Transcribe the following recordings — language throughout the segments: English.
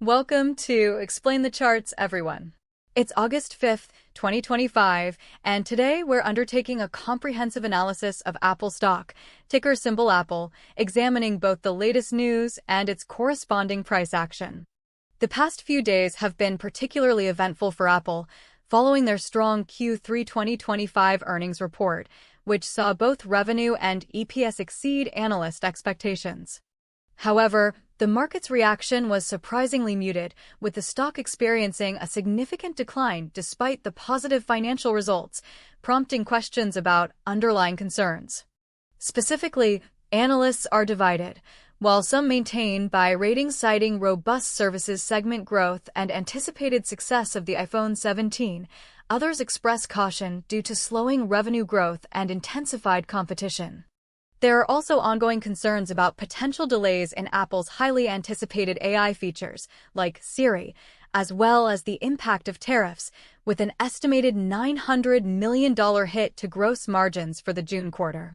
Welcome to Explain the Charts, everyone. It's August 5th, 2025, and today we're undertaking a comprehensive analysis of Apple stock, ticker symbol Apple, examining both the latest news and its corresponding price action. The past few days have been particularly eventful for Apple, following their strong Q3 2025 earnings report, which saw both revenue and EPS exceed analyst expectations. However, the market's reaction was surprisingly muted, with the stock experiencing a significant decline despite the positive financial results, prompting questions about underlying concerns. Specifically, analysts are divided. While some maintain buy ratings citing robust services segment growth and anticipated success of the iPhone 17, others express caution due to slowing revenue growth and intensified competition. There are also ongoing concerns about potential delays in Apple's highly anticipated AI features, like Siri, as well as the impact of tariffs, with an estimated $900 million hit to gross margins for the June quarter.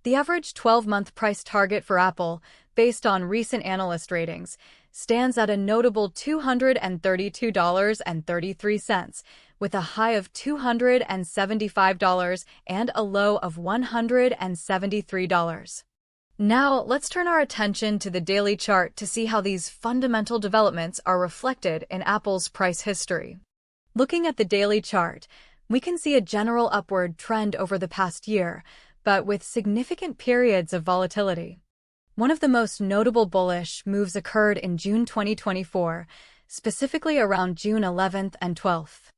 The average 12-month price target for Apple, based on recent analyst ratings, stands at a notable $232.33, with a high of $275 and a low of $173. Now, let's turn our attention to the daily chart to see how these fundamental developments are reflected in Apple's price history. Looking at the daily chart, we can see a general upward trend over the past year, but with significant periods of volatility. One of the most notable bullish moves occurred in June 2024, specifically around June 11th and 12th.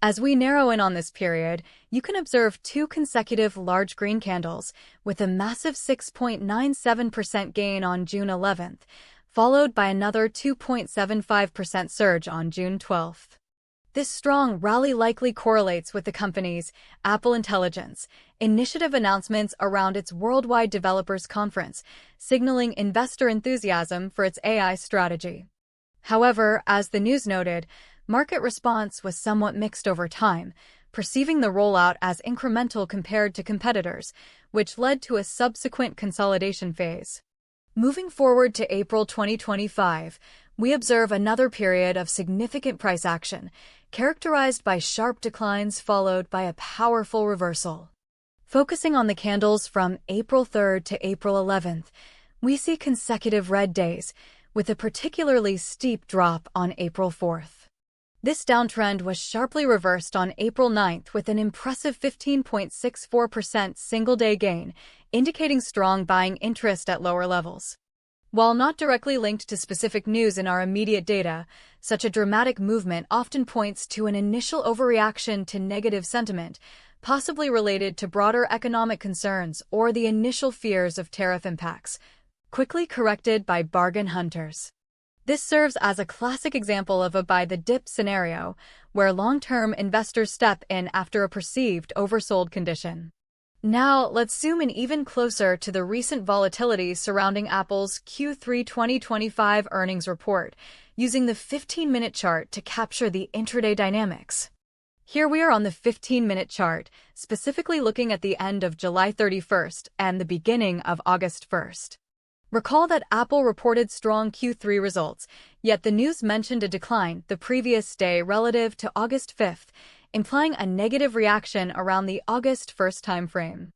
As we narrow in on this period, you can observe two consecutive large green candles, with a massive 6.97% gain on June 11th, followed by another 2.75% surge on June 12th. This strong rally likely correlates with the company's Apple Intelligence initiative announcements around its Worldwide Developers Conference, signaling investor enthusiasm for its AI strategy. However, as the news noted, market response was somewhat mixed over time, perceiving the rollout as incremental compared to competitors, which led to a subsequent consolidation phase. Moving forward to April 2025, we observe another period of significant price action, characterized by sharp declines followed by a powerful reversal. Focusing on the candles from April 3rd to April 11th, we see consecutive red days, with a particularly steep drop on April 4th. This downtrend was sharply reversed on April 9th with an impressive 15.64% single-day gain, indicating strong buying interest at lower levels. While not directly linked to specific news in our immediate data, such a dramatic movement often points to an initial overreaction to negative sentiment, possibly related to broader economic concerns or the initial fears of tariff impacts, quickly corrected by bargain hunters. This serves as a classic example of a buy-the-dip scenario, where long-term investors step in after a perceived oversold condition. Now, let's zoom in even closer to the recent volatility surrounding Apple's Q3 2025 earnings report, using the 15-minute chart to capture the intraday dynamics. Here we are on the 15-minute chart, specifically looking at the end of July 31st and the beginning of August 1st. Recall that Apple reported strong Q3 results, yet the news mentioned a decline the previous day relative to August 5th, implying a negative reaction around the August 1st timeframe.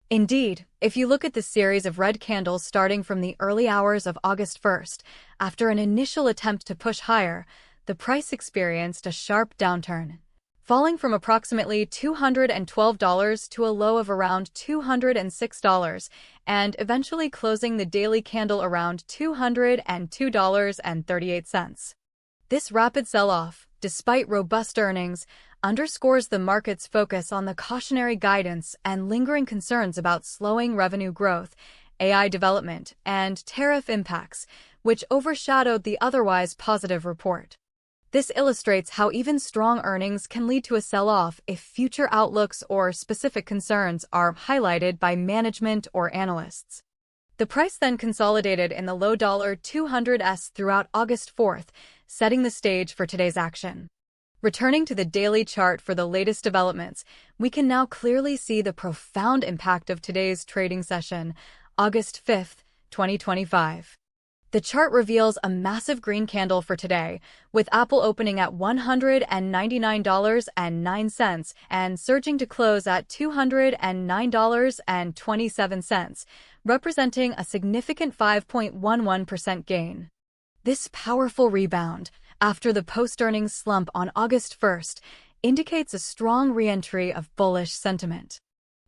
Indeed, if you look at the series of red candles starting from the early hours of August 1st, after an initial attempt to push higher, the price experienced a sharp downturn, falling from approximately $212 to a low of around $206, and eventually closing the daily candle around $202.38. This rapid sell-off, despite robust earnings, underscores the market's focus on the cautionary guidance and lingering concerns about slowing revenue growth, AI development, and tariff impacts, which overshadowed the otherwise positive report. This illustrates how even strong earnings can lead to a sell-off if future outlooks or specific concerns are highlighted by management or analysts. The price then consolidated in the low $200s throughout August 4th, setting the stage for today's action. Returning to the daily chart for the latest developments, we can now clearly see the profound impact of today's trading session, August 5th, 2025. The chart reveals a massive green candle for today, with Apple opening at $199.09 and surging to close at $209.27, representing a significant 5.11% gain. This powerful rebound, after the post-earnings slump on August 1st, indicates a strong re-entry of bullish sentiment.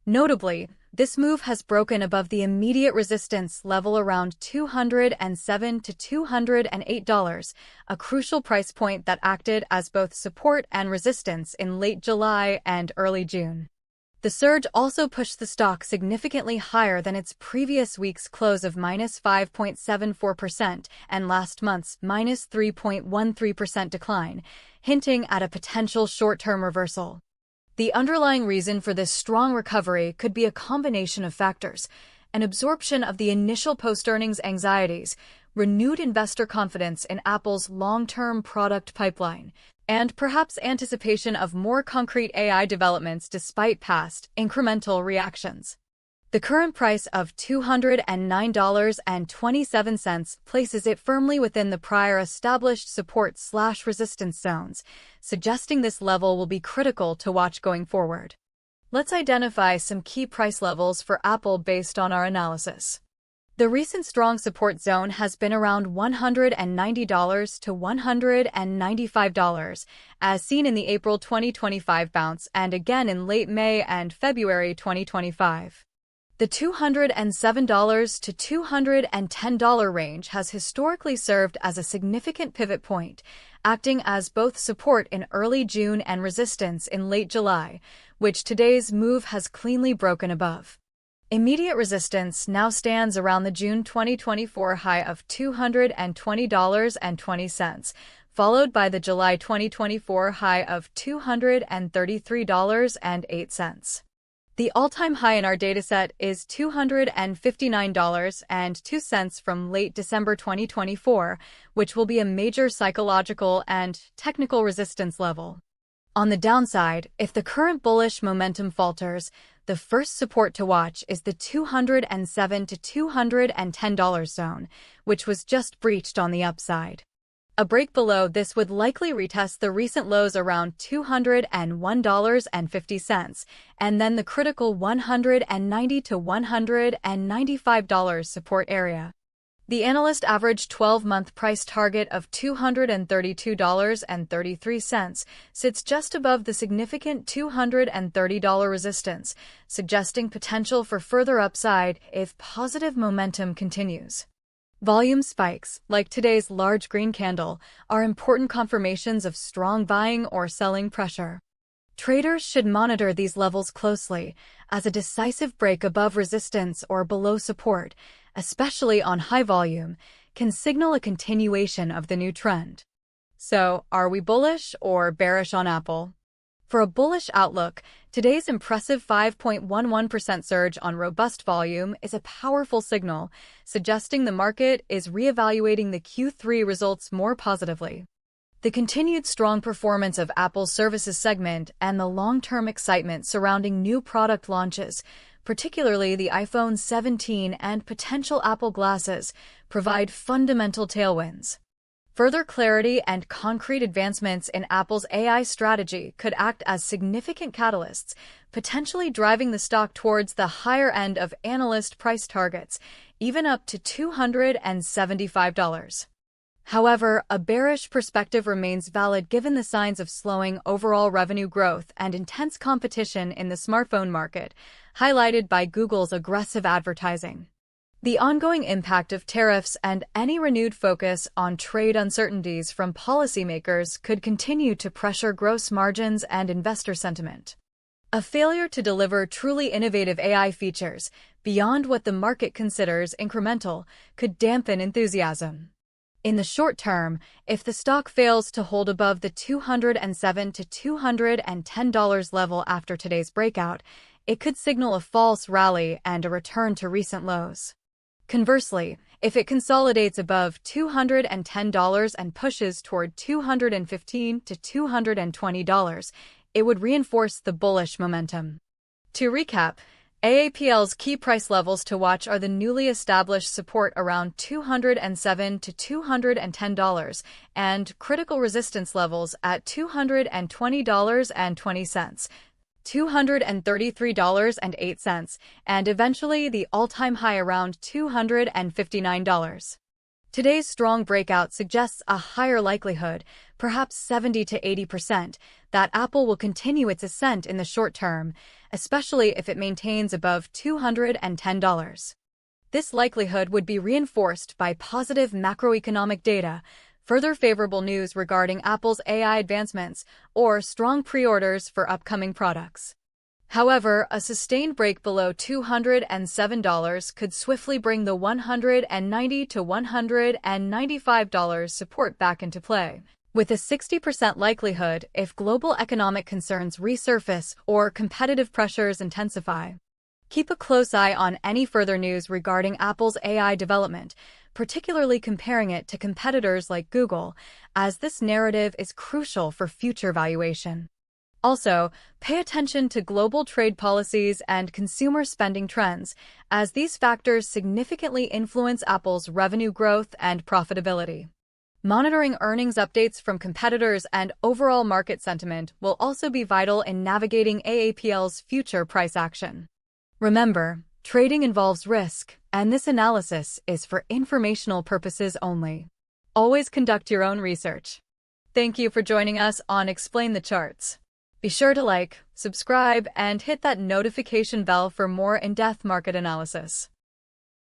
Notably, this move has broken above the immediate resistance level around $207 to $208, a crucial price point that acted as both support and resistance in late July and early June. The surge also pushed the stock significantly higher than its previous week's close of -5.74% and last month's -3.13% decline, hinting at a potential short-term reversal. The underlying reason for this strong recovery could be a combination of factors: an absorption of the initial post-earnings anxieties, renewed investor confidence in Apple's long-term product pipeline, and perhaps anticipation of more concrete AI developments despite past incremental reactions. The current price of $209.27 places it firmly within the prior established support/resistance zones, suggesting this level will be critical to watch going forward. Let's identify some key price levels for Apple based on our analysis. The recent strong support zone has been around $190 to $195, as seen in the April 2025 bounce and again in late May and February 2025. The $207 to $210 range has historically served as a significant pivot point, acting as both support in early June and resistance in late July, which today's move has cleanly broken above. Immediate resistance now stands around the June 2024 high of $220.20, followed by the July 2024 high of $233.08. The all-time high in our dataset is $259.02 from late December 2024, which will be a major psychological and technical resistance level. On the downside, if the current bullish momentum falters, the first support to watch is the $207 to $210 zone, which was just breached on the upside. A break below this would likely retest the recent lows around $201.50, and then the critical $190 to $195 support area. The analyst average 12-month price target of $232.33 sits just above the significant $230 resistance, suggesting potential for further upside if positive momentum continues. Volume spikes, like today's large green candle, are important confirmations of strong buying or selling pressure. Traders should monitor these levels closely, as a decisive break above resistance or below support, especially on high volume, can signal a continuation of the new trend. So, are we bullish or bearish on Apple? For a bullish outlook, today's impressive 5.11% surge on robust volume is a powerful signal, suggesting the market is reevaluating the Q3 results more positively. The continued strong performance of Apple's services segment and the long-term excitement surrounding new product launches, particularly the iPhone 17 and potential Apple glasses, provide fundamental tailwinds. Further clarity and concrete advancements in Apple's AI strategy could act as significant catalysts, potentially driving the stock towards the higher end of analyst price targets, even up to $275. However, a bearish perspective remains valid given the signs of slowing overall revenue growth and intense competition in the smartphone market, highlighted by Google's aggressive advertising. The ongoing impact of tariffs and any renewed focus on trade uncertainties from policymakers could continue to pressure gross margins and investor sentiment. A failure to deliver truly innovative AI features, beyond what the market considers incremental, could dampen enthusiasm. In the short term, if the stock fails to hold above the $207 to $210 level after today's breakout, it could signal a false rally and a return to recent lows. Conversely, if it consolidates above $210 and pushes toward $215 to $220, it would reinforce the bullish momentum. To recap, AAPL's key price levels to watch are the newly established support around $207 to $210 and critical resistance levels at $220.20, $233.08, and eventually the all-time high around $259. Today's strong breakout suggests a higher likelihood, perhaps 70 to 80%, that Apple will continue its ascent in the short term, especially if it maintains above $210. This likelihood would be reinforced by positive macroeconomic data, further favorable news regarding Apple's AI advancements, or strong pre-orders for upcoming products. However, a sustained break below $207 could swiftly bring the $190 to $195 support back into play, with a 60% likelihood if global economic concerns resurface or competitive pressures intensify. Keep a close eye on any further news regarding Apple's AI development, particularly comparing it to competitors like Google, as this narrative is crucial for future valuation. Also, pay attention to global trade policies and consumer spending trends, as these factors significantly influence Apple's revenue growth and profitability. Monitoring earnings updates from competitors and overall market sentiment will also be vital in navigating AAPL's future price action. Remember, trading involves risk, and this analysis is for informational purposes only. Always conduct your own research. Thank you for joining us on Explain the Charts. Be sure to like, subscribe, and hit that notification bell for more in-depth market analysis.